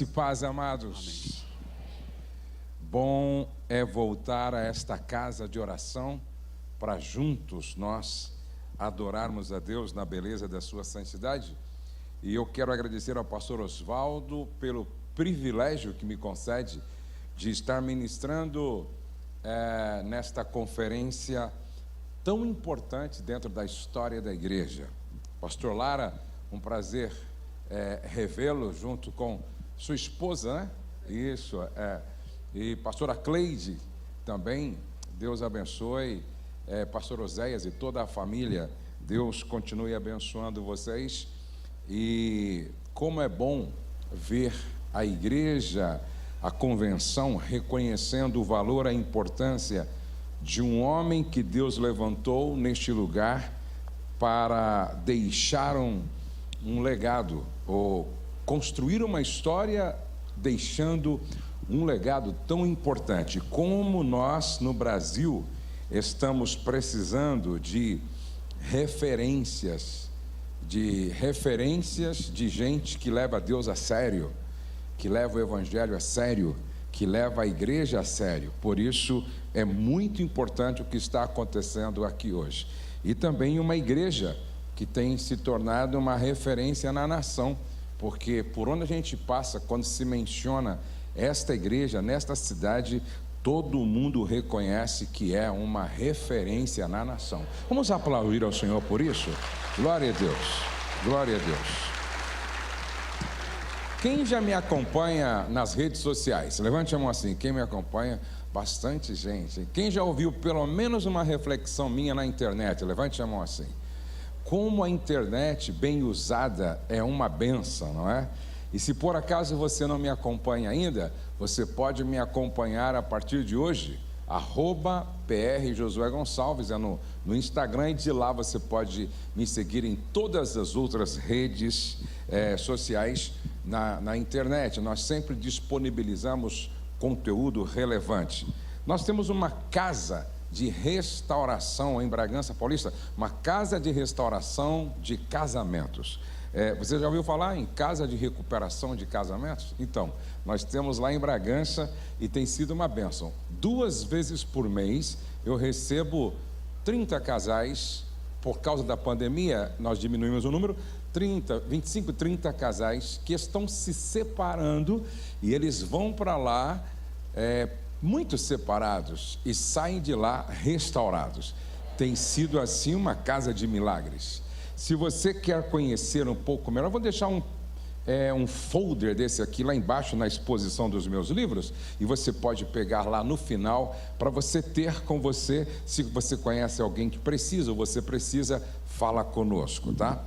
De paz, amados. Bom é voltar a esta casa de oração para juntos nós adorarmos a Deus na beleza da sua santidade. E eu quero agradecer ao pastor Osvaldo pelo privilégio que me concede de estar ministrando nesta conferência tão importante dentro da história da igreja. Pastor Lara, um prazer revê-lo junto com sua esposa, né? Isso, e pastora Cleide também, Deus abençoe, pastor Oséias e toda a família, Deus continue abençoando vocês. E como é bom ver a igreja, a convenção, reconhecendo o valor, a importância de um homem que Deus levantou neste lugar para deixar um legado, ou construir uma história deixando um legado tão importante. Como nós no Brasil estamos precisando de referências de gente que leva a Deus a sério, que leva o Evangelho a sério, que leva a igreja a sério. Por isso é muito importante o que está acontecendo aqui hoje. E também uma igreja que tem se tornado uma referência na nação, porque por onde a gente passa, quando se menciona esta igreja, nesta cidade, todo mundo reconhece que é uma referência na nação. Vamos aplaudir ao Senhor por isso? Glória a Deus, glória a Deus. Quem já me acompanha nas redes sociais? Levante a mão assim, quem me acompanha? Bastante gente. Quem já ouviu pelo menos uma reflexão minha na internet? Levante a mão assim. Como a internet bem usada é uma bênção, não é? E se por acaso você não me acompanha ainda, você pode me acompanhar a partir de hoje, @PR Josué Gonçalves, no Instagram, e de lá você pode me seguir em todas as outras redes sociais na internet. Nós sempre disponibilizamos conteúdo relevante. Nós temos uma casa de restauração em Bragança Paulista, uma casa de restauração de casamentos. Você já ouviu falar em casa de recuperação de casamentos? Então, nós temos lá em Bragança e tem sido uma bênção. 2 vezes por mês eu recebo 30 casais. Por causa da pandemia, nós diminuímos o número, 25, 30 casais que estão se separando e eles vão para lá muito separados e saem de lá restaurados. Tem sido assim uma casa de milagres. Se você quer conhecer um pouco melhor, eu vou deixar um folder desse aqui lá embaixo na exposição dos meus livros, e você pode pegar lá no final para você ter com você. Se você conhece alguém que precisa ou você precisa, fala conosco, tá?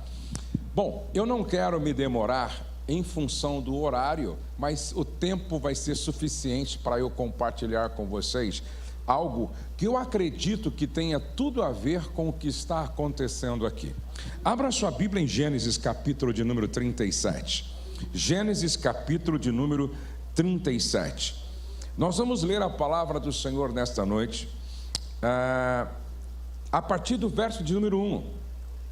Bom, eu não quero me demorar em função do horário, mas o tempo vai ser suficiente para eu compartilhar com vocês algo que eu acredito que tenha tudo a ver com o que está acontecendo aqui. Abra sua Bíblia em Gênesis capítulo de número 37. Gênesis capítulo de número 37. Nós vamos ler a palavra do Senhor nesta noite, a partir do verso de número 1.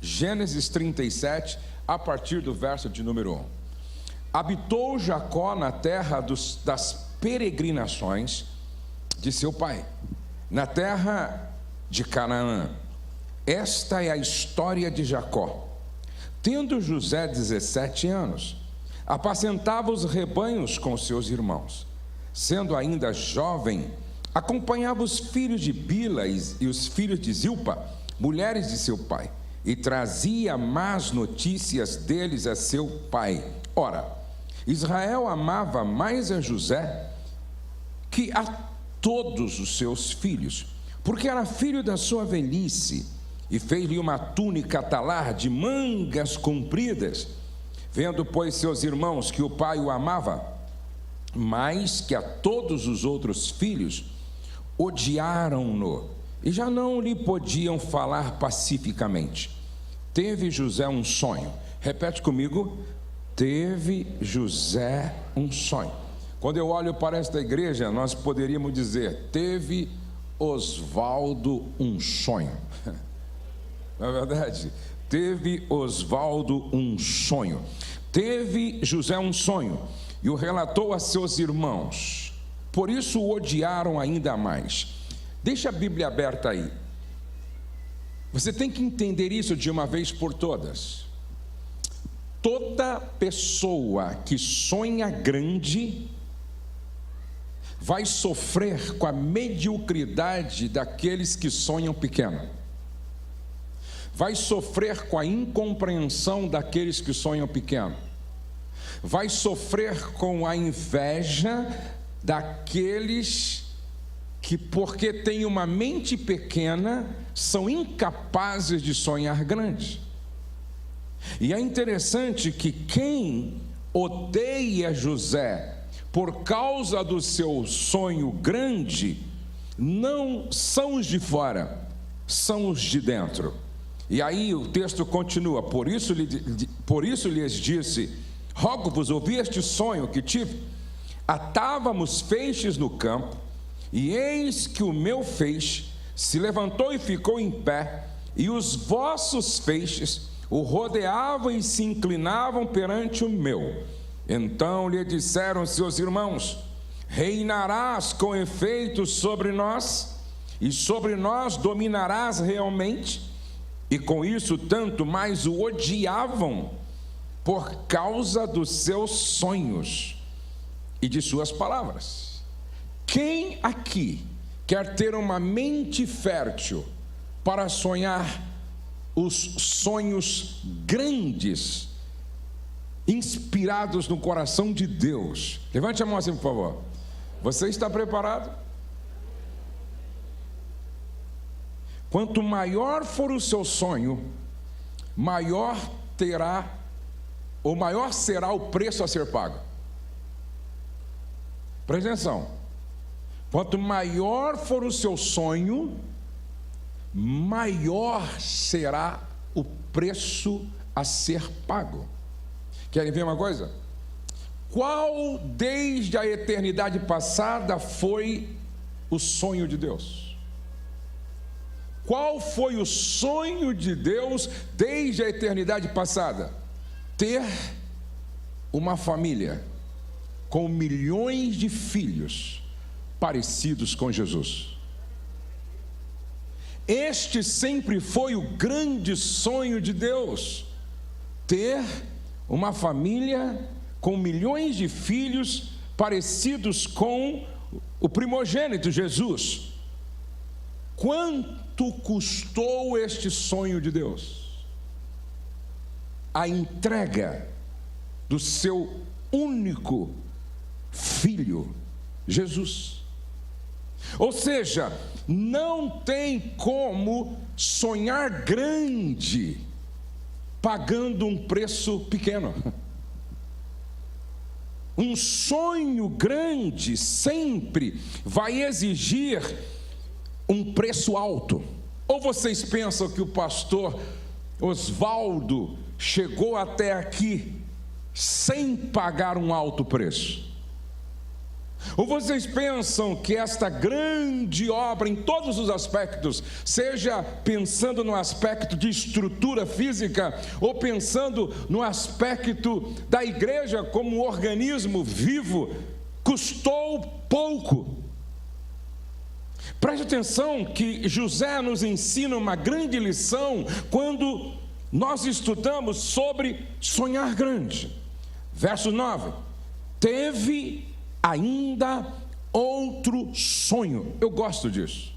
Gênesis 37, a partir do verso de número 1. Habitou Jacó na terra das peregrinações de seu pai, na terra de Canaã. Esta é a história de Jacó. Tendo José 17 anos, apacentava os rebanhos com seus irmãos. Sendo ainda jovem, acompanhava os filhos de Bila e os filhos de Zilpa, mulheres de seu pai, e trazia más notícias deles a seu pai. Ora, Israel amava mais a José que a todos os seus filhos, porque era filho da sua velhice, e fez-lhe uma túnica talar de mangas compridas. Vendo, pois, seus irmãos que o pai o amava mais que a todos os outros filhos, odiaram-no e já não lhe podiam falar pacificamente. Teve José um sonho. Repete comigo. Teve José um sonho. Quando eu olho para esta igreja, nós poderíamos dizer: teve Osvaldo um sonho. Não é verdade? Teve Osvaldo um sonho. Teve José um sonho, e o relatou a seus irmãos. Por isso o odiaram ainda mais. Deixa a Bíblia aberta aí. Você tem que entender isso de uma vez por todas. Toda pessoa que sonha grande vai sofrer com a mediocridade daqueles que sonham pequeno. Vai sofrer com a incompreensão daqueles que sonham pequeno. Vai sofrer com a inveja daqueles que, porque têm uma mente pequena, são incapazes de sonhar grande. E é interessante que quem odeia José por causa do seu sonho grande, não são os de fora, são os de dentro. E aí o texto continua: por isso lhes disse: rogo-vos, ouvi este sonho que tive. Atávamos feixes no campo, e eis que o meu feixe se levantou e ficou em pé, e os vossos feixes o rodeavam e se inclinavam perante o meu. Então lhe disseram seus irmãos: reinarás com efeito sobre nós, e sobre nós dominarás realmente? E com isso tanto mais o odiavam por causa dos seus sonhos e de suas palavras. Quem aqui quer ter uma mente fértil para sonhar os sonhos grandes, inspirados no coração de Deus? Levante a mão assim, por favor. Você está preparado? Quanto maior for o seu sonho, maior será o preço a ser pago. Presta atenção. Quanto maior for o seu sonho, maior será o preço a ser pago. Querem ver uma coisa? Qual desde a eternidade passada foi o sonho de Deus? Qual foi o sonho de Deus desde a eternidade passada? Ter uma família com milhões de filhos parecidos com Jesus. Este sempre foi o grande sonho de Deus: ter uma família com milhões de filhos parecidos com o primogênito Jesus. Quanto custou este sonho de Deus? A entrega do seu único filho, Jesus. Ou seja, não tem como sonhar grande pagando um preço pequeno. Um sonho grande sempre vai exigir um preço alto. Ou vocês pensam que o pastor Oswaldo chegou até aqui sem pagar um alto preço? Ou vocês pensam que esta grande obra, em todos os aspectos, seja pensando no aspecto de estrutura física, ou pensando no aspecto da igreja como um organismo vivo, custou pouco? Preste atenção que José nos ensina uma grande lição quando nós estudamos sobre sonhar grande. Verso 9: teve ainda outro sonho. Eu gosto disso.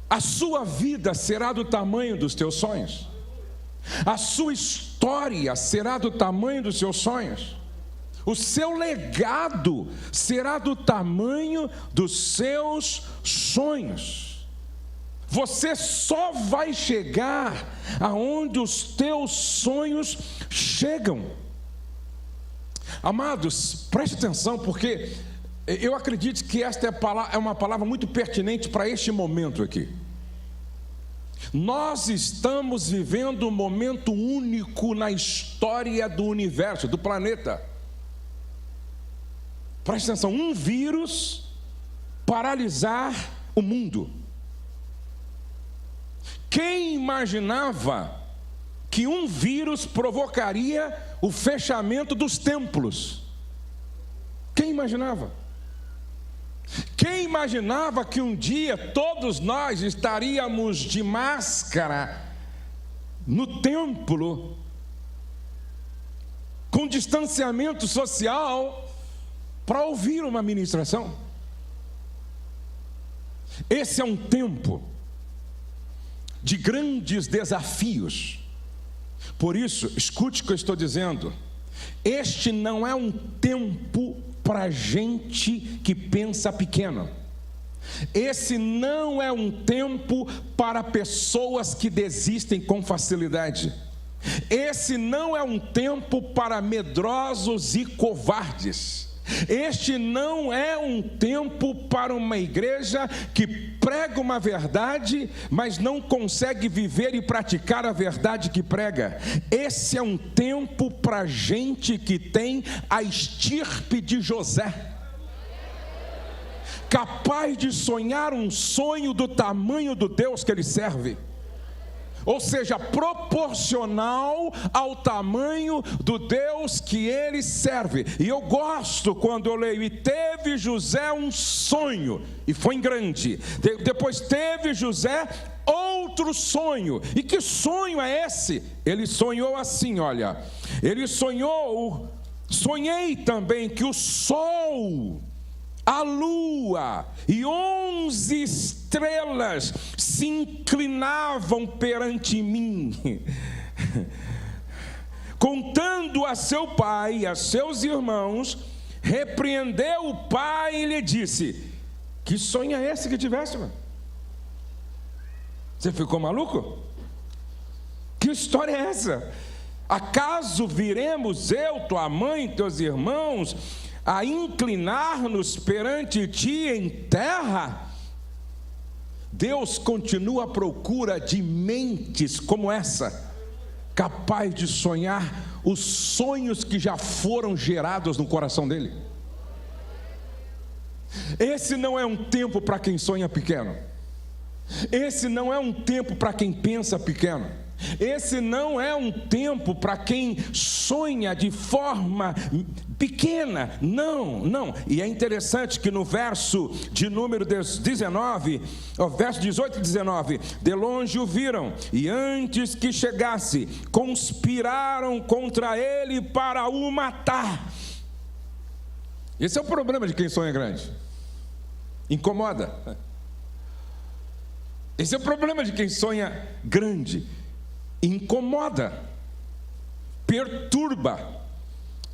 A sua vida será do tamanho dos teus sonhos. A sua história será do tamanho dos seus sonhos. O seu legado será do tamanho dos seus sonhos. Você só vai chegar aonde os teus sonhos chegam. Amados, preste atenção, porque eu acredito que esta é uma palavra muito pertinente para este momento aqui. Nós estamos vivendo um momento único na história do universo, do planeta. Preste atenção: um vírus paralisar o mundo. Quem imaginava que um vírus provocaria o fechamento dos templos. Quem imaginava? Quem imaginava que um dia todos nós estaríamos de máscara no templo, com distanciamento social, para ouvir uma ministração? Esse é um tempo de grandes desafios. Por isso, escute o que eu estou dizendo. Este não é um tempo para gente que pensa pequeno. Esse não é um tempo para pessoas que desistem com facilidade. Esse não é um tempo para medrosos e covardes. Este não é um tempo para uma igreja que prega uma verdade, mas não consegue viver e praticar a verdade que prega. Esse é um tempo para gente que tem a estirpe de José, capaz de sonhar um sonho do tamanho do Deus que ele serve. Ou seja, proporcional ao tamanho do Deus que ele serve. E eu gosto quando eu leio: e teve José um sonho, e foi grande. Depois teve José outro sonho. E que sonho é esse? Ele sonhou assim, olha. Ele sonhei também que o sol, a lua e 11 estrelas se inclinavam perante mim. Contando a seu pai e a seus irmãos, repreendeu o pai e lhe disse: que sonho é esse que tiveste, mano? Você ficou maluco? Que história é essa? Acaso viremos eu, tua mãe, teus irmãos a inclinar-nos perante ti em terra? Deus continua à procura de mentes como essa, capaz de sonhar os sonhos que já foram gerados no coração dele. Esse não é um tempo para quem sonha pequeno. Esse não é um tempo para quem pensa pequeno. Esse não é um tempo para quem sonha de forma pequena. Não. E é interessante que no verso de número 19, verso 18 e 19: de longe o viram, e antes que chegasse, conspiraram contra ele para o matar. Esse é o problema de quem sonha grande. Incomoda. Esse é o problema de quem sonha grande. Incomoda, perturba.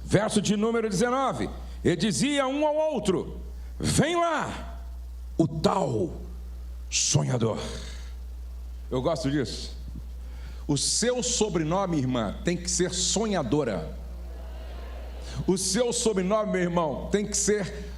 Verso de número 19: e dizia um ao outro: vem lá o tal sonhador. Eu gosto disso. O seu sobrenome, irmã, tem que ser sonhadora. O seu sobrenome, meu irmão, tem que ser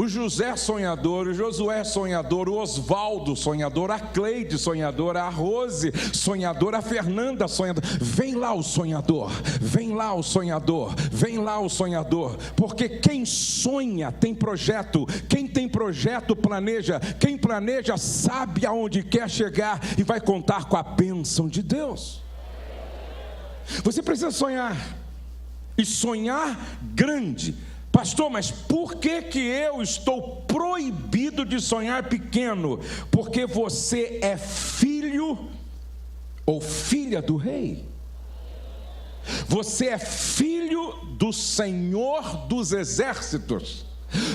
o José sonhador, o Josué sonhador, o Osvaldo sonhador, a Cleide sonhadora, a Rose sonhadora, a Fernanda sonhadora. Vem lá o sonhador, vem lá o sonhador, vem lá o sonhador. Porque quem sonha tem projeto, quem tem projeto planeja, quem planeja sabe aonde quer chegar e vai contar com a bênção de Deus. Você precisa sonhar, e sonhar grande. Pastor, mas por que eu estou proibido de sonhar pequeno? Porque você é filho ou filha do rei. Você é filho do Senhor dos exércitos.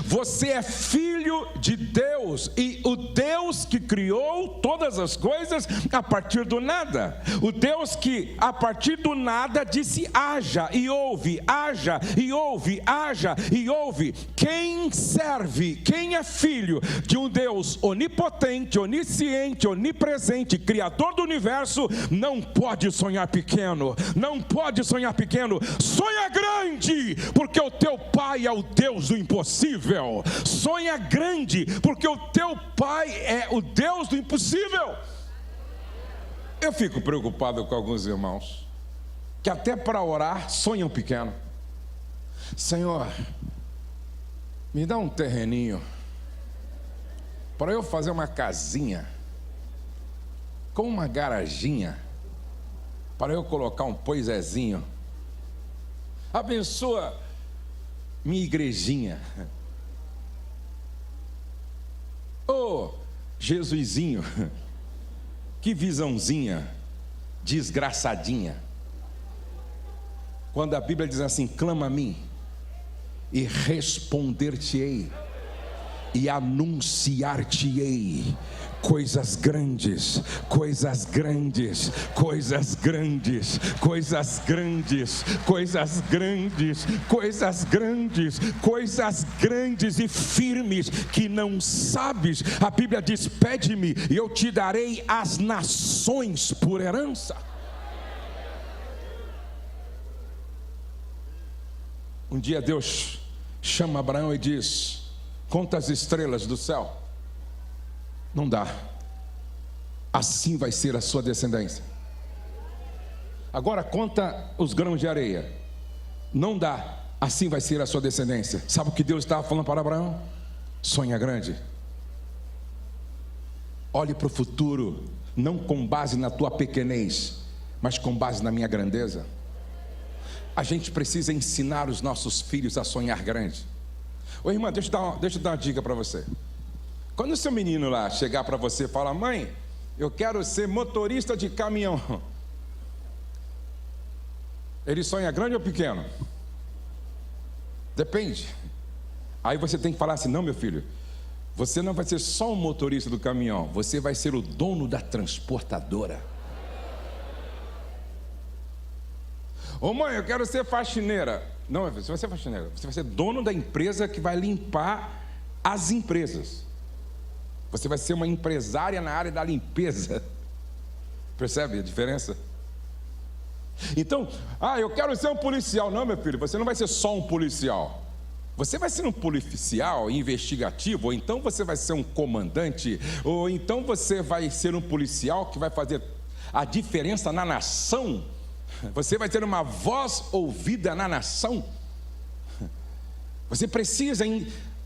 Você é filho de Deus, e o Deus que criou todas as coisas a partir do nada. O Deus que a partir do nada disse: haja e ouve, haja e ouve, haja e ouve. Quem serve, quem é filho de um Deus onipotente, onisciente, onipresente, criador do universo, não pode sonhar pequeno. Não pode sonhar pequeno. Sonha grande, porque o teu pai é o Deus do impossível. Sonha grande, porque o teu pai é o Deus do impossível. Eu fico preocupado com alguns irmãos que até para orar sonham pequeno. Senhor, me dá um terreninho para eu fazer uma casinha com uma garaginha, para eu colocar um poisézinho Abençoa minha igrejinha. Ô, Jesusinho, que visãozinha desgraçadinha. Quando a Bíblia diz assim: clama a mim e responder-te-ei e anunciar-te-ei coisas grandes, coisas grandes, coisas grandes, coisas grandes, coisas grandes, coisas grandes, coisas grandes e firmes que não sabes. A Bíblia diz: pede-me e eu te darei as nações por herança. Um dia Deus chama Abraão e diz: conta as estrelas do céu. Não dá. Assim vai ser a sua descendência. Agora conta os grãos de areia. Não dá. Assim vai ser a sua descendência. Sabe o que Deus estava falando para Abraão? Sonha grande. Olhe para o futuro, não com base na tua pequenez, mas com base na minha grandeza. A gente precisa ensinar os nossos filhos a sonhar grande. Ô irmã, deixa eu dar uma dica para você. Quando o seu menino lá chegar para você e falar: mãe, eu quero ser motorista de caminhão, ele sonha grande ou pequeno? Depende. Aí você tem que falar assim: não, meu filho, você não vai ser só um motorista do caminhão, você vai ser o dono da transportadora. Ô mãe, eu quero ser faxineira. Não, você vai ser faxineira, você vai ser dono da empresa que vai limpar as empresas. Você vai ser uma empresária na área da limpeza. Percebe a diferença? Então, eu quero ser um policial. Não, meu filho, você não vai ser só um policial. Você vai ser um policial investigativo, ou então você vai ser um comandante, ou então você vai ser um policial que vai fazer a diferença na nação. Você vai ter uma voz ouvida na nação. Você precisa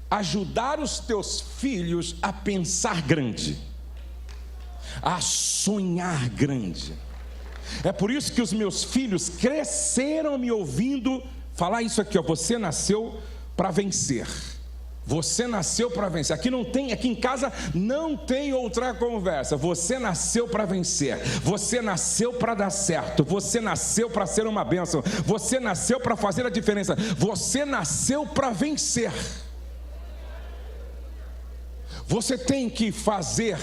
ajudar os teus filhos a pensar grande, a sonhar grande. É por isso que os meus filhos cresceram me ouvindo falar isso aqui, ó: você nasceu para vencer. Você nasceu para vencer. Aqui em casa não tem outra conversa. Você nasceu para vencer. Você nasceu para dar certo. Você nasceu para ser uma bênção. Você nasceu para fazer a diferença. Você nasceu para vencer. Você tem que fazer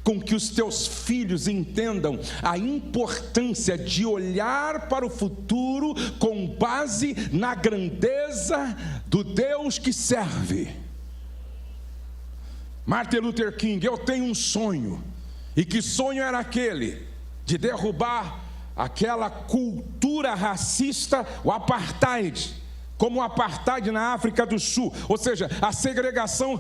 com que os teus filhos entendam a importância de olhar para o futuro com base na grandeza do Deus que serve. Martin Luther King: eu tenho um sonho. E que sonho era aquele? De derrubar aquela cultura racista, o apartheid, como o apartheid na África do Sul, ou seja, a segregação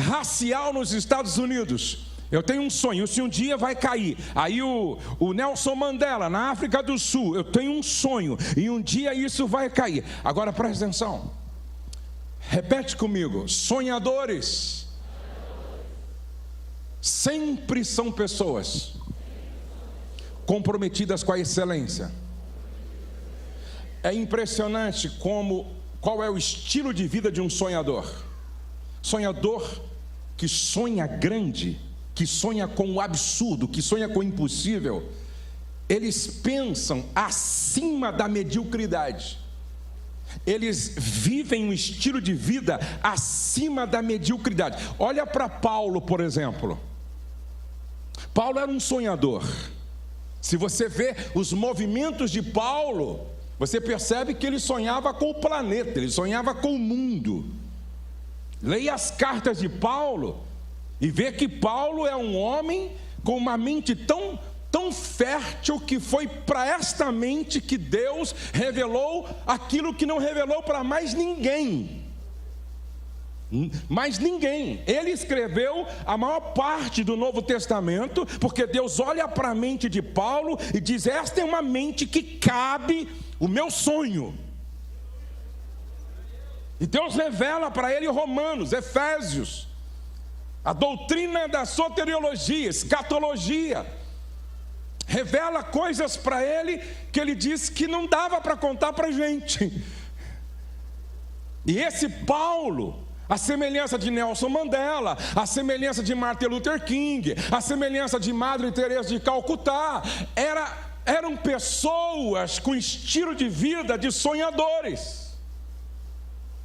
racial nos Estados Unidos. Eu tenho um sonho, se um dia vai cair. Aí o Nelson Mandela na África do Sul, eu tenho um sonho, e um dia isso vai cair. Agora presta atenção, repete comigo: sonhadores sempre são pessoas comprometidas com a excelência. É impressionante qual é o estilo de vida de um sonhador. Sonhador que sonha grande, que sonha com o absurdo, que sonha com o impossível. Eles pensam acima da mediocridade. Eles vivem um estilo de vida acima da mediocridade. Olha para Paulo, por exemplo. Paulo era um sonhador. Se você vê os movimentos de Paulo, você percebe que ele sonhava com o planeta, ele sonhava com o mundo. Leia as cartas de Paulo e vê que Paulo é um homem com uma mente tão fértil que foi para esta mente que Deus revelou aquilo que não revelou para mais ninguém. Mas ninguém. Ele escreveu a maior parte do Novo Testamento, porque Deus olha para a mente de Paulo e diz: esta é uma mente que cabe o meu sonho. E Deus revela para ele Romanos, Efésios, a doutrina da soteriologia, escatologia. revela coisas para ele que ele disse que não dava para contar para a gente. E esse Paulo, a semelhança de Nelson Mandela, a semelhança de Martin Luther King, a semelhança de Madre Teresa de Calcutá, eram pessoas com estilo de vida de sonhadores.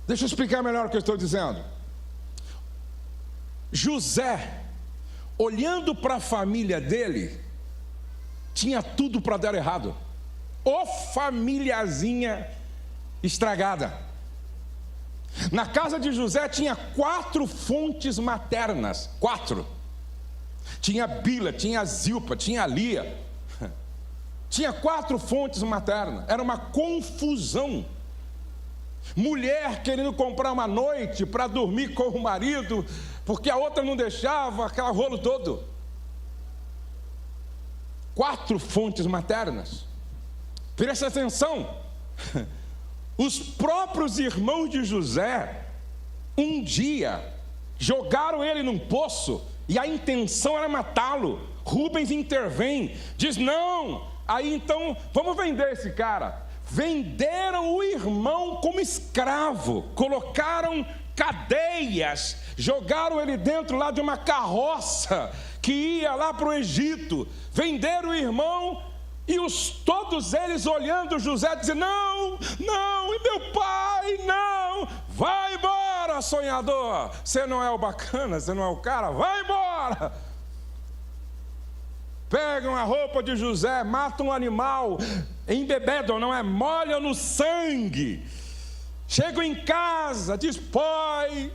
Deixa eu explicar melhor o que eu estou dizendo. José, olhando para a família dele, tinha tudo para dar errado. Ô famíliazinha estragada. Na casa de José tinha 4 fontes maternas. 4. Tinha Bila, tinha Zilpa, tinha Lia. Tinha 4 fontes maternas. Era uma confusão. Mulher querendo comprar uma noite para dormir com o marido, porque a outra não deixava, aquele rolo todo. 4 fontes maternas. Presta atenção. Os próprios irmãos de José, um dia, jogaram ele num poço, e a intenção era matá-lo. Rubens intervém, diz não, aí então, vamos vender esse cara. Venderam o irmão como escravo, colocaram cadeias, jogaram ele dentro lá de uma carroça, que ia lá para o Egito, venderam o irmão. E todos eles olhando José, dizendo, não, e meu pai, não, vai embora, sonhador, você não é o bacana, você não é o cara, vai embora. Pegam a roupa de José, matam um animal, embebedam, não é, molham no sangue, chegam em casa, diz, pai,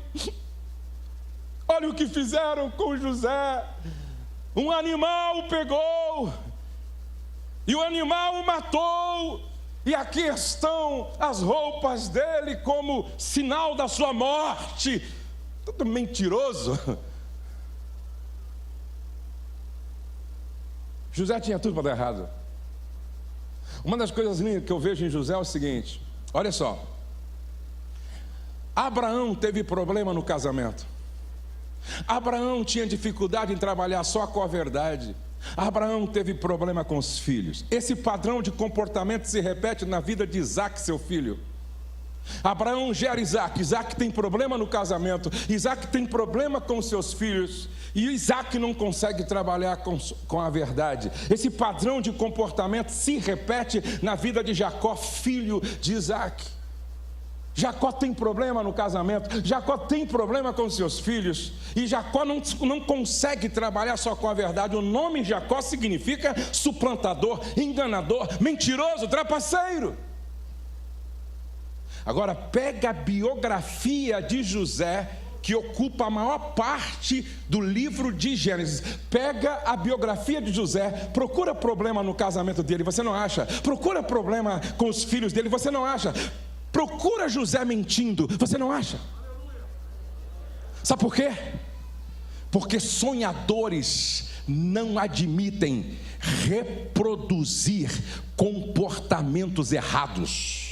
olha o que fizeram com José, um animal pegou, e o animal o matou, e aqui estão as roupas dele como sinal da sua morte. Tudo mentiroso. José tinha tudo para dar errado. Uma das coisas lindas que eu vejo em José é o seguinte, olha só. Abraão teve problema no casamento. Abraão tinha dificuldade em trabalhar só com a verdade. Abraão teve problema com os filhos. Esse padrão de comportamento se repete na vida de Isaac, seu filho. Abraão gera Isaac. Isaac tem problema no casamento. Isaac tem problema com seus filhos. E Isaac não consegue trabalhar com a verdade. Esse padrão de comportamento se repete na vida de Jacó, filho de Isaac. Jacó tem problema no casamento, Jacó tem problema com seus filhos, e Jacó não consegue trabalhar só com a verdade. O nome Jacó significa suplantador, enganador, mentiroso, trapaceiro. Agora pega a biografia de José, que ocupa a maior parte do livro de Gênesis. Pega a biografia de José, procura problema no casamento dele, você não acha? Procura problema com os filhos dele, você não acha? Procura José mentindo, você não acha? Sabe por quê? Porque sonhadores não admitem reproduzir comportamentos errados.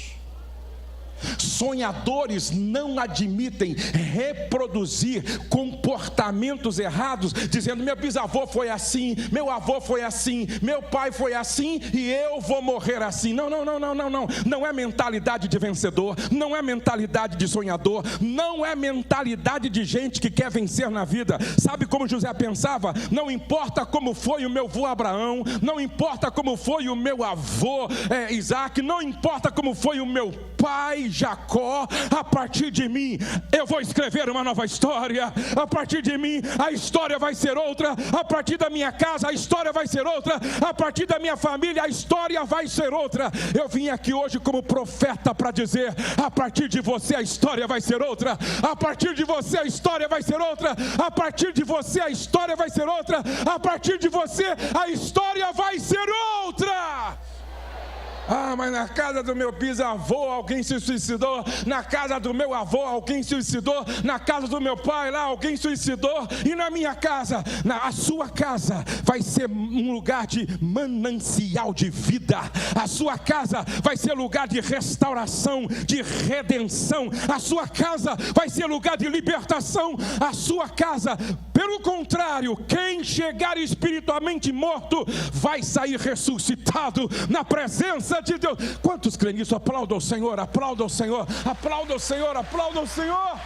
Sonhadores não admitem reproduzir comportamentos errados, dizendo meu bisavô foi assim, meu avô foi assim, meu pai foi assim e eu vou morrer assim. Não é mentalidade de vencedor, não é mentalidade de sonhador, não é mentalidade de gente que quer vencer na vida. Sabe como José pensava? Não importa como foi o meu avô Abraão, não importa como foi o meu avô Isaac, não importa como foi o meu pai Jacó, a partir de mim eu vou escrever uma nova história. A partir de mim a história vai ser outra. A partir da minha casa a história vai ser outra. A partir da minha família a história vai ser outra. Eu vim aqui hoje como profeta para dizer: a partir de você a história vai ser outra. A partir de você a história vai ser outra. A partir de você a história vai ser outra. A partir de você a história vai ser outra. Ah, mas na casa do meu bisavô alguém se suicidou, na casa do meu avô alguém se suicidou, na casa do meu pai lá alguém se suicidou, e na minha casa, a sua casa vai ser um lugar de manancial de vida, a sua casa vai ser lugar de restauração, de redenção, a sua casa vai ser lugar de libertação, a sua casa, Pelo contrário, quem chegar espiritualmente morto vai sair ressuscitado na presença de Deus. Quantos creem nisso? Aplauda o Senhor, aplauda o Senhor, aplauda o Senhor, aplauda o Senhor.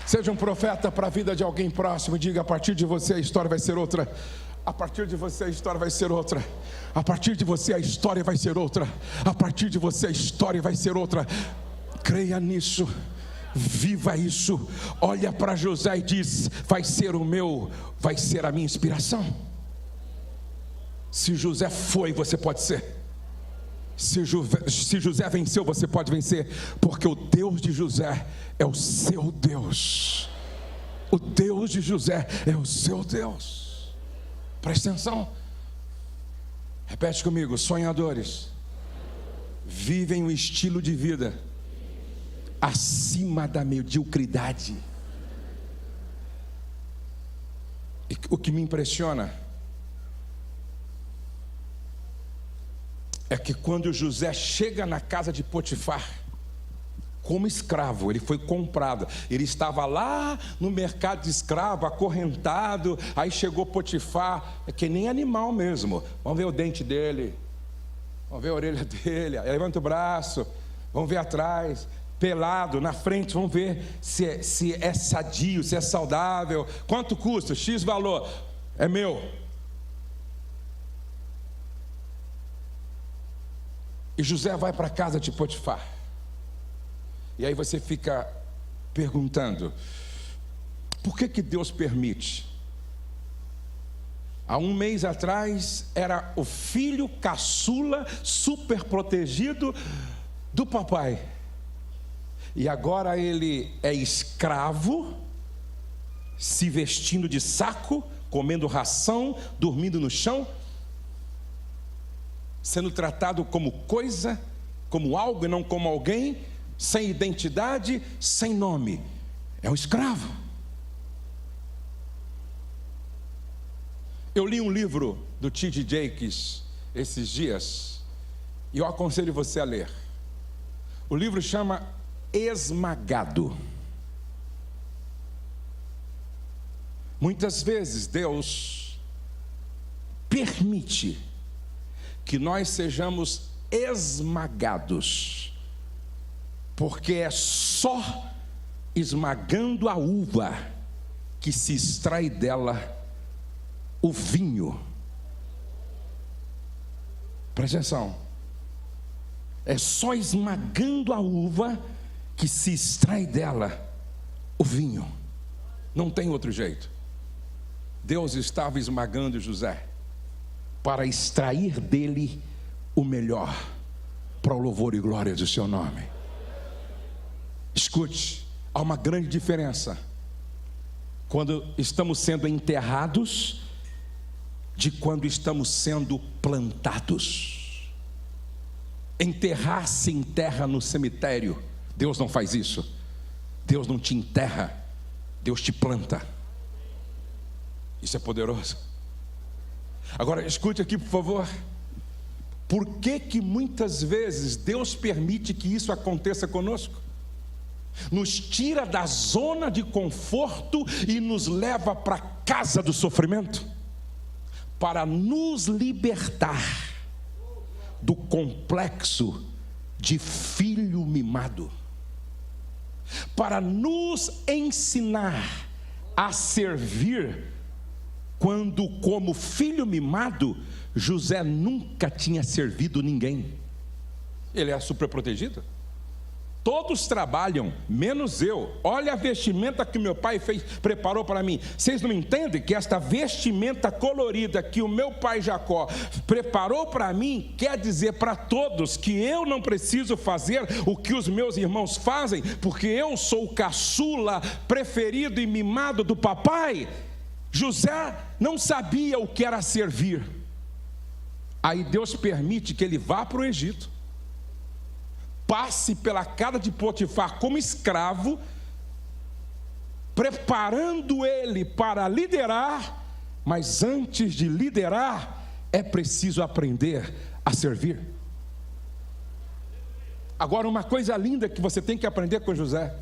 Seja um profeta para a vida de alguém próximo. Diga: a partir de você a história vai ser outra. A partir de você a história vai ser outra. A partir de você a história vai ser outra. A partir de você a história vai ser outra. Creia nisso. Viva isso. Olha para José e diz: vai ser a minha inspiração. Se José foi, você pode ser. Se José venceu, você pode vencer, porque o Deus de José é o seu Deus. O Deus de José é o seu Deus. Preste atenção. Repete comigo: sonhadores vivem um estilo de vida acima da mediocridade. E o que me impressiona é que quando José chega na casa de Potifar, como escravo, ele foi comprado, ele estava lá no mercado de escravo, acorrentado, aí chegou Potifar, é que nem animal mesmo, vamos ver o dente dele, vamos ver a orelha dele, aí levanta o braço, vamos ver atrás, pelado, na frente, vamos ver se é sadio, se é saudável, quanto custa, X valor, é meu. E José vai para a casa de Potifar. E aí você fica perguntando: por que Deus permite? Há um mês atrás era o filho caçula, super protegido do papai. E agora ele é escravo, se vestindo de saco, comendo ração, dormindo no chão, sendo tratado como coisa, como algo e não como alguém, sem identidade, sem nome. É um escravo. Eu li um livro do T.D. Jakes esses dias, e eu aconselho você a ler. O livro chama Esmagado. Muitas vezes Deus permite que nós sejamos esmagados, porque é só esmagando a uva que se extrai dela o vinho. Presta atenção. É só esmagando a uva que se extrai dela o vinho. Não tem outro jeito. Deus estava esmagando José para extrair dele o melhor, para o louvor e glória do seu nome. Escute, há uma grande diferença quando estamos sendo enterrados de quando estamos sendo plantados. Enterrar se enterra no cemitério. Deus não faz isso. Deus não te enterra, Deus te planta. Isso é poderoso. Agora escute aqui, por favor. Por que muitas vezes Deus permite que isso aconteça conosco? Nos tira da zona de conforto e nos leva para a casa do sofrimento, para nos libertar do complexo de filho mimado, para nos ensinar a servir, quando, como filho mimado, José nunca tinha servido ninguém. Ele é super protegido. Todos trabalham, menos eu. Olha a vestimenta que meu pai preparou para mim. Vocês não entendem que esta vestimenta colorida que o meu pai Jacó preparou para mim, quer dizer para todos que eu não preciso fazer o que os meus irmãos fazem, porque eu sou o caçula preferido e mimado do papai. José não sabia o que era servir. Aí Deus permite que ele vá para o Egito, passe pela casa de Potifar como escravo, preparando ele para liderar, mas antes de liderar, é preciso aprender a servir. Agora, uma coisa linda que você tem que aprender com José: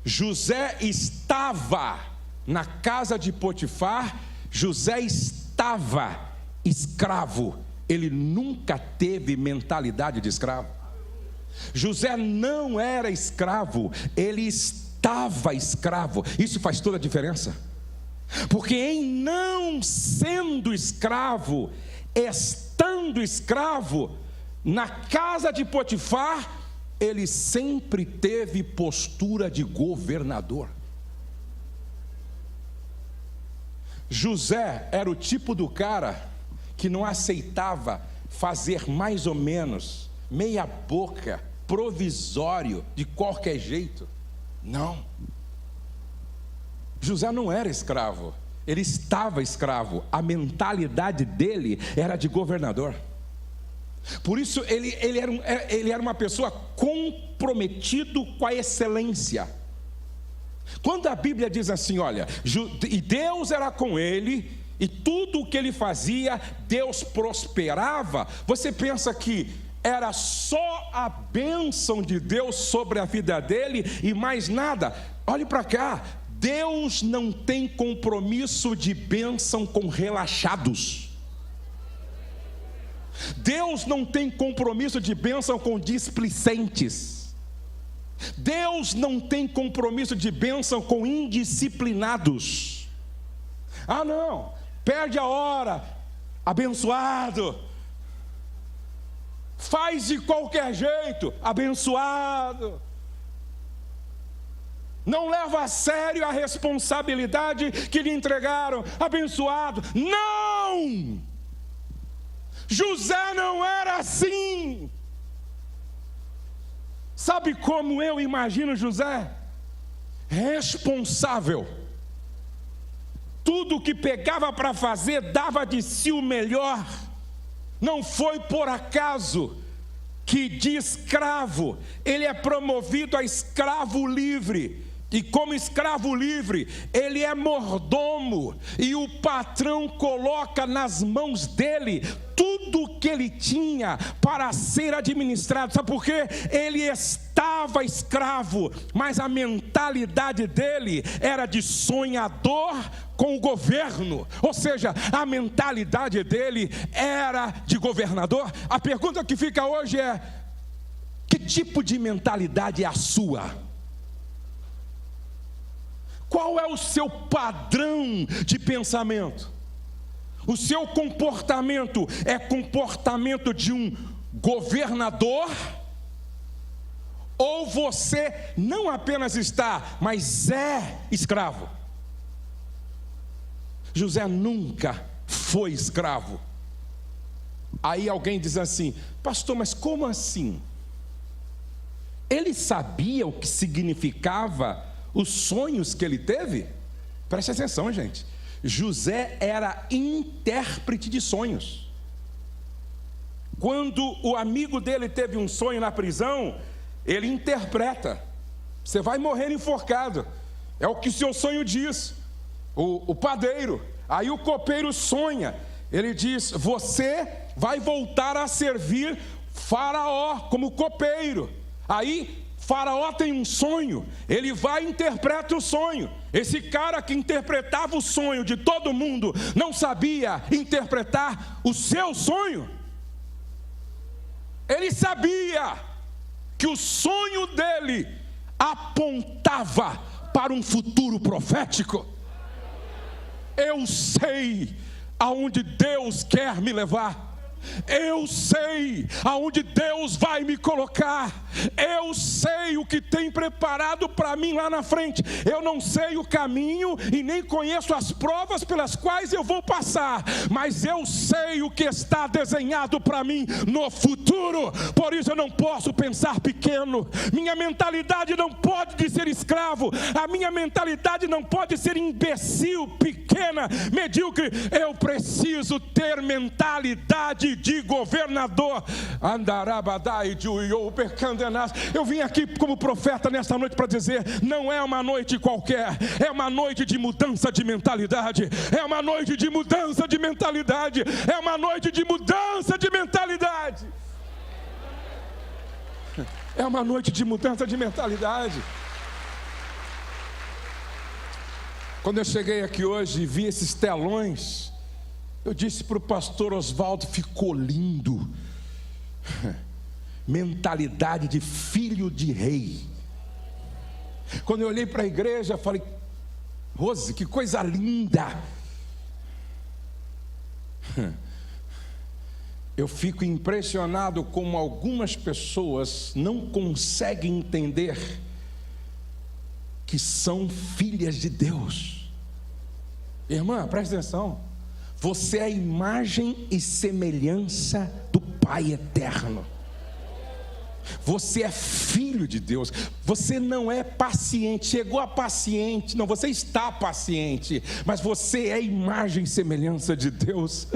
José estava na casa de Potifar, José estava escravo, ele nunca teve mentalidade de escravo. José não era escravo, ele estava escravo. Isso faz toda a diferença, porque em não sendo escravo, estando escravo, na casa de Potifar, ele sempre teve postura de governador. José era o tipo do cara que não aceitava fazer mais ou menos, meia boca, provisório, de qualquer jeito. Não. José não era escravo, ele estava escravo. A mentalidade dele era de governador. Por isso ele era uma pessoa comprometido com a excelência. Quando a Bíblia diz assim, olha, e Deus era com ele, e tudo o que ele fazia, Deus prosperava, você pensa que era só a bênção de Deus sobre a vida dele e mais nada? Olhe para cá, Deus não tem compromisso de bênção com relaxados. Deus não tem compromisso de bênção com displicentes. Deus não tem compromisso de bênção com indisciplinados. Ah não, perde a hora, abençoado. Faz de qualquer jeito, abençoado. Não leva a sério a responsabilidade que lhe entregaram, abençoado. Não! José não era assim. Sabe como eu imagino José? Responsável. Tudo que pegava para fazer, dava de si o melhor. Não foi por acaso que de escravo, ele é promovido a escravo livre. E como escravo livre, ele é mordomo, e o patrão coloca nas mãos dele tudo o que ele tinha para ser administrado. Sabe por quê? Ele estava escravo, mas a mentalidade dele era de sonhador com o governo. Ou seja, a mentalidade dele era de governador. A pergunta que fica hoje é: que tipo de mentalidade é a sua? Qual é o seu padrão de pensamento? O seu comportamento é comportamento de um governador? Ou você não apenas está, mas é escravo? José nunca foi escravo. Aí alguém diz assim: pastor, mas como assim? Ele sabia o que significava os sonhos que ele teve? Preste atenção, gente. José era intérprete de sonhos. Quando o amigo dele teve um sonho na prisão, ele interpreta: você vai morrer enforcado, é o que o seu sonho diz. O padeiro, aí o copeiro sonha, ele diz: você vai voltar a servir Faraó como copeiro. Aí Faraó tem um sonho, ele vai e interpreta o sonho. Esse cara que interpretava o sonho de todo mundo não sabia interpretar o seu sonho. Ele sabia que o sonho dele apontava para um futuro profético. Eu sei aonde Deus quer me levar. Eu sei aonde Deus vai me colocar. Eu sei o que tem preparado para mim lá na frente. Eu não sei o caminho e nem conheço as provas pelas quais eu vou passar, mas eu sei o que está desenhado para mim no futuro. Por isso eu não posso pensar pequeno. Minha mentalidade não pode de ser escravo. A minha mentalidade não pode ser imbecil, pequena, medíocre. Eu preciso ter mentalidade de governador. Eu vim aqui como profeta nesta noite para dizer: não é uma noite qualquer, é uma noite de mudança de mentalidade. É uma noite de mudança de mentalidade. É uma noite de mudança de mentalidade. É uma noite de mudança de mentalidade. Quando eu cheguei aqui hoje e vi esses telões, eu disse para o pastor Oswaldo: ficou lindo. Mentalidade de filho de rei. Quando eu olhei para a igreja, eu falei: Rose, que coisa linda. Eu fico impressionado como algumas pessoas não conseguem entender que são filhas de Deus. Irmã, presta atenção. Você é a imagem e semelhança do Pai eterno. Você é filho de Deus. Você não é paciente, chegou a paciente. Não, você está paciente, mas você é a imagem e semelhança de Deus.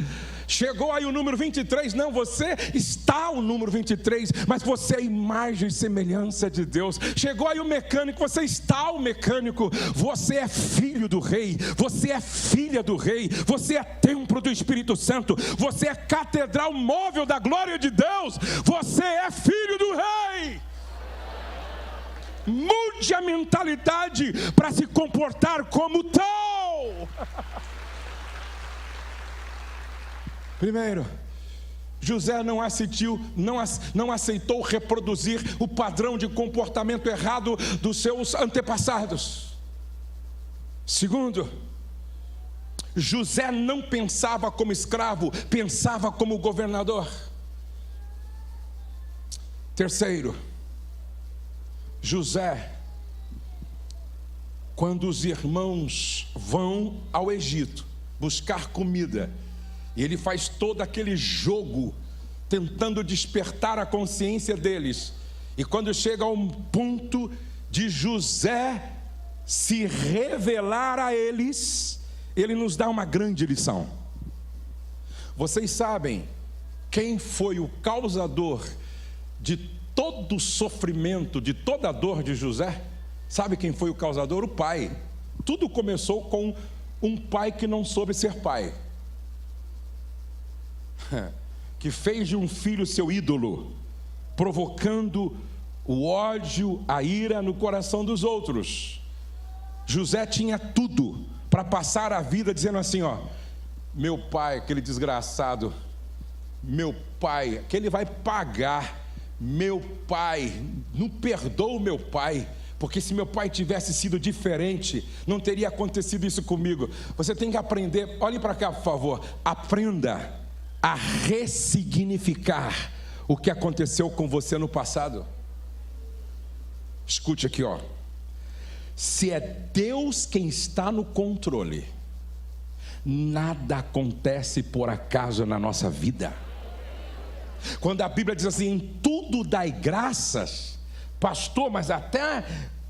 Chegou aí o número 23, não, você está o número 23, mas você é a imagem e semelhança de Deus. Chegou aí o mecânico, você está o mecânico. Você é filho do rei, você é filha do rei, você é templo do Espírito Santo, você é catedral móvel da glória de Deus, você é filho do rei. Mude a mentalidade para se comportar como tal. Primeiro, José não aceitou reproduzir o padrão de comportamento errado dos seus antepassados. Segundo, José não pensava como escravo, pensava como governador. Terceiro, José, quando os irmãos vão ao Egito buscar comida, e ele faz todo aquele jogo, tentando despertar a consciência deles. E quando chega ao ponto de José se revelar a eles, ele nos dá uma grande lição. Vocês sabem quem foi o causador de todo o sofrimento, de toda a dor de José? Sabe quem foi o causador? O pai. Tudo começou com um pai que não soube ser pai, que fez de um filho seu ídolo, provocando o ódio, a ira no coração dos outros. José tinha tudo para passar a vida dizendo assim: ó, meu pai, aquele desgraçado, meu pai, que ele vai pagar, meu pai, não perdoa o meu pai, porque se meu pai tivesse sido diferente, não teria acontecido isso comigo. Você tem que aprender, olhe para cá por favor, aprenda a ressignificar o que aconteceu com você no passado. Escute aqui, ó. Se é Deus quem está no controle, nada acontece por acaso na nossa vida. Quando a Bíblia diz assim: em tudo dai graças, pastor, mas até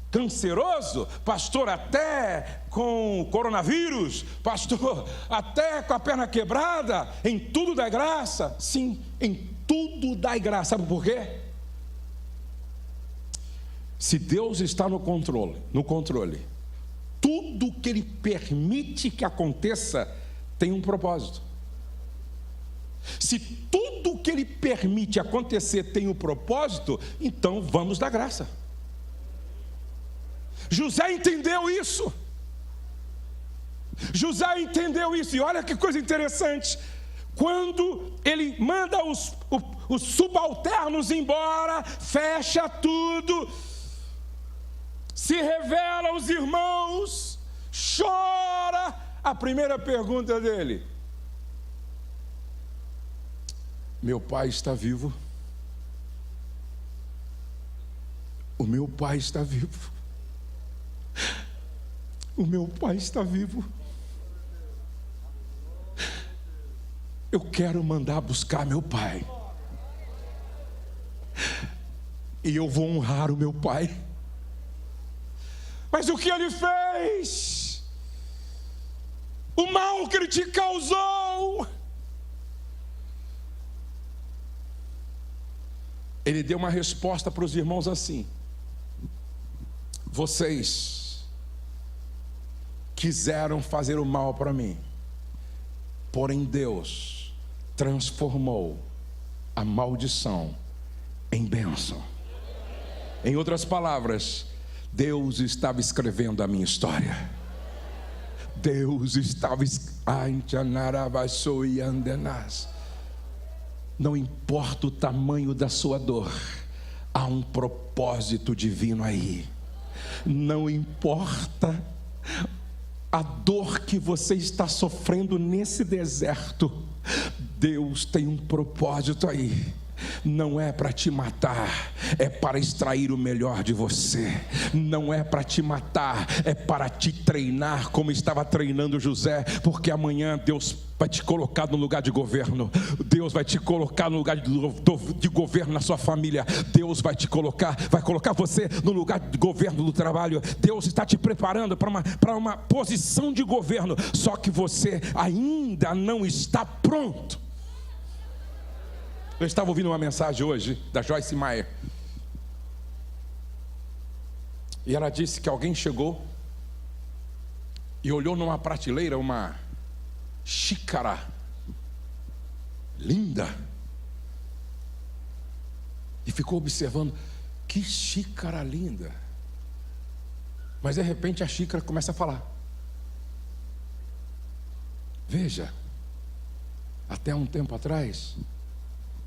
canceroso, pastor, até com coronavírus, pastor, até com a perna quebrada, em tudo dai graça. Sim, em tudo dai graça. Sabe por quê? Se Deus está no controle, tudo que Ele permite que aconteça tem um propósito. Se tudo que Ele permite acontecer tem um propósito, então vamos dar graça. José entendeu isso. José entendeu isso. E olha que coisa interessante. Quando ele manda os subalternos embora, fecha tudo, se revela aos irmãos, chora. A primeira pergunta dele: meu pai está vivo? O meu pai está vivo. O meu pai está vivo. Eu quero mandar buscar meu pai, e eu vou honrar o meu pai. Mas o que ele fez? O mal que ele te causou. Ele deu uma resposta para os irmãos assim: vocês quiseram fazer o mal para mim, porém Deus transformou a maldição em bênção. Em outras palavras, Deus estava escrevendo a minha história. Deus estava. Não importa o tamanho da sua dor, há um propósito divino aí. Não importa a dor que você está sofrendo nesse deserto, Deus tem um propósito aí. Não é para te matar, é para extrair o melhor de você. Não é para te matar, é para te treinar como estava treinando José, porque amanhã Deus vai te colocar no lugar de governo. Deus vai te colocar no lugar de governo na sua família. Deus vai colocar você no lugar de governo do trabalho. Deus está te preparando para uma posição de governo, só que você ainda não está pronto. Eu estava ouvindo uma mensagem hoje da Joyce Meyer, e ela disse que alguém chegou e olhou numa prateleira uma xícara linda e ficou observando, que xícara linda. Mas de repente a xícara começa a falar. Veja, até um tempo atrás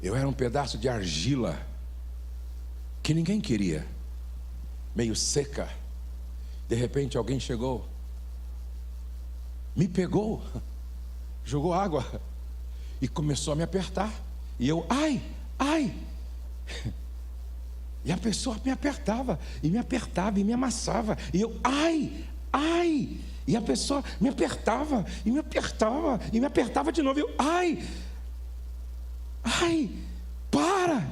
eu era um pedaço de argila que ninguém queria, meio seca. De repente alguém chegou, me pegou, jogou água e começou a me apertar. E eu, ai. E a pessoa me apertava, e me amassava. E eu, ai. E a pessoa me apertava, e me apertava de novo. E eu, ai, para.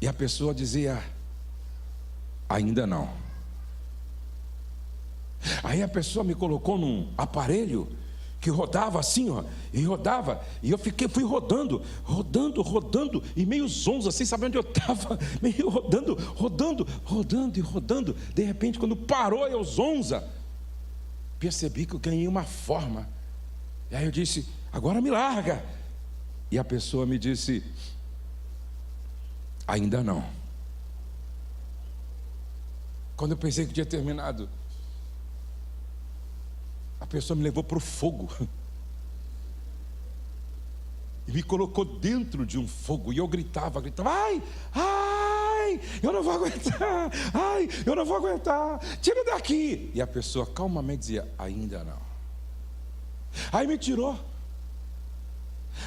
E a pessoa dizia, ainda não. Aí a pessoa me colocou num aparelho que rodava assim, ó, e rodava, e eu fui rodando, e meio zonzo assim, sabe onde eu estava? Meio rodando. De repente, quando parou eu zonza, percebi que eu ganhei uma forma. E aí eu disse, agora me larga. E a pessoa me disse, ainda não. Quando eu pensei que tinha terminado, a pessoa me levou para o fogo e me colocou dentro de um fogo. E eu gritava, ai, eu não vou aguentar, tira daqui. E a pessoa calmamente dizia, ainda não. Aí me tirou.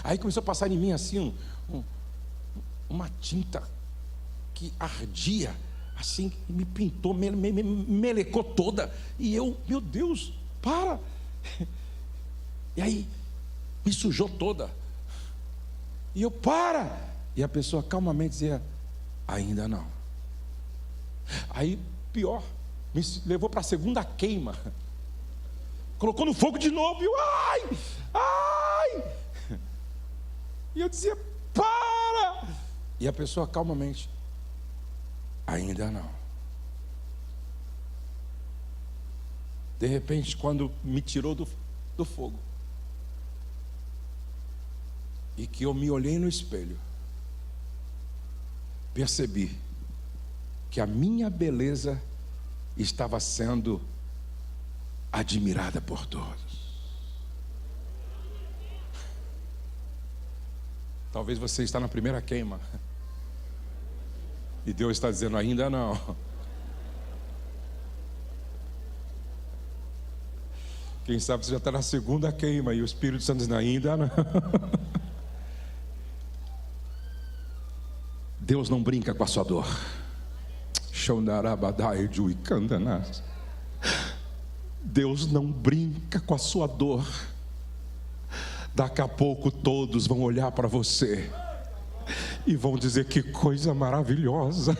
Aí começou a passar em mim assim uma tinta que ardia assim, me pintou, me melecou toda. E eu, meu Deus, para. E aí me sujou toda. E eu, para. E a pessoa calmamente dizia, ainda não. Aí pior, me levou para a segunda queima, colocou no fogo de novo. E eu, ai. E eu dizia, para. E a pessoa calmamente, ainda não. De repente, quando me tirou do fogo, e que eu me olhei no espelho, percebi que a minha beleza estava sendo admirada por todos. Talvez você está na primeira queima e Deus está dizendo, ainda não. Quem sabe você já está na segunda queima e o Espírito Santo dizendo, ainda não. Deus não brinca com a sua dor. Deus não brinca com a sua dor. Daqui a pouco todos vão olhar para você e vão dizer, que coisa maravilhosa,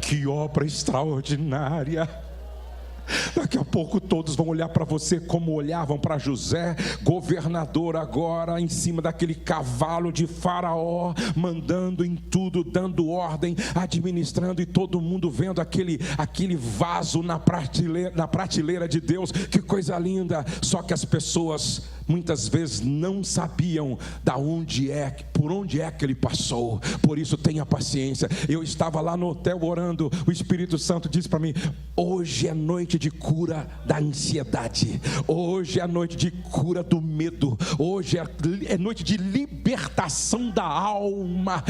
que obra extraordinária. Daqui a pouco todos vão olhar para você como olhavam para José, governador agora em cima daquele cavalo de Faraó, mandando em tudo, dando ordem, administrando, e todo mundo vendo aquele vaso na prateleira de Deus. Que coisa linda. Só que as pessoas muitas vezes não sabiam por onde é que ele passou. Por isso tenha paciência. Eu estava lá no hotel orando, o Espírito Santo disse para mim: hoje é noite de cura da ansiedade, hoje é noite de cura do medo, hoje é noite de libertação da alma.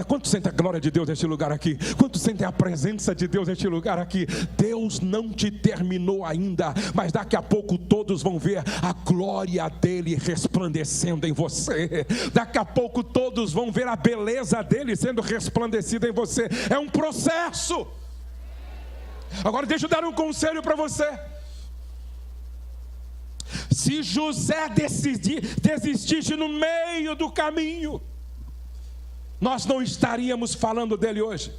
Quanto sente a glória de Deus neste lugar aqui? Quanto sente a presença de Deus neste lugar aqui? Deus não te terminou ainda, mas daqui a pouco todos vão ver a glória dele resplandecendo em você. Daqui a pouco todos vão ver a beleza dele sendo resplandecida em você. É um processo. Agora deixa eu dar um conselho para você. Se José desistisse no meio do caminho, nós não estaríamos falando dele hoje.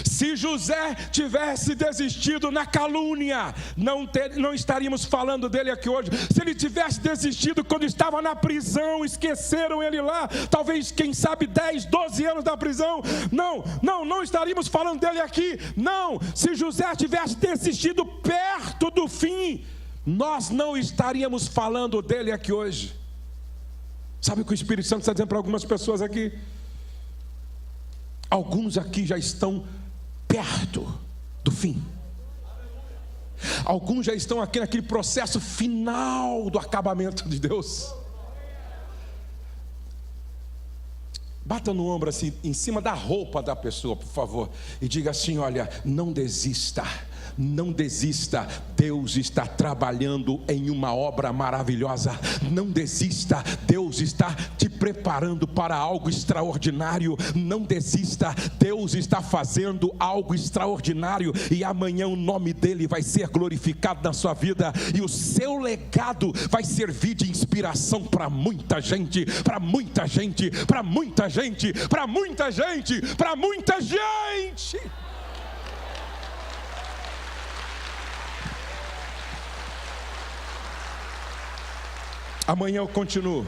Se José tivesse desistido na calúnia, não estaríamos falando dele aqui hoje. Se ele tivesse desistido quando estava na prisão, esqueceram ele lá, talvez, quem sabe, 10, 12 anos da prisão, não estaríamos falando dele aqui. Não, se José tivesse desistido perto do fim, nós não estaríamos falando dele aqui hoje. Sabe o que o Espírito Santo está dizendo para algumas pessoas aqui? Alguns aqui já estão perto do fim. Alguns já estão aqui naquele processo final do acabamento de Deus. Bata no ombro assim, em cima da roupa da pessoa, por favor, e diga assim: olha, não desista. Não desista, Deus está trabalhando em uma obra maravilhosa. Não desista, Deus está te preparando para algo extraordinário. Não desista, Deus está fazendo algo extraordinário, e amanhã o nome dele vai ser glorificado na sua vida, e o seu legado vai servir de inspiração para muita gente, para muita gente, para muita gente, para muita gente, para muita gente. Amanhã eu continuo,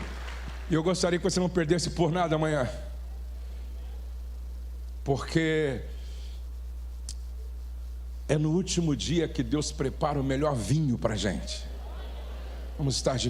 e eu gostaria que você não perdesse por nada amanhã, porque é no último dia que Deus prepara o melhor vinho para a gente. Vamos estar de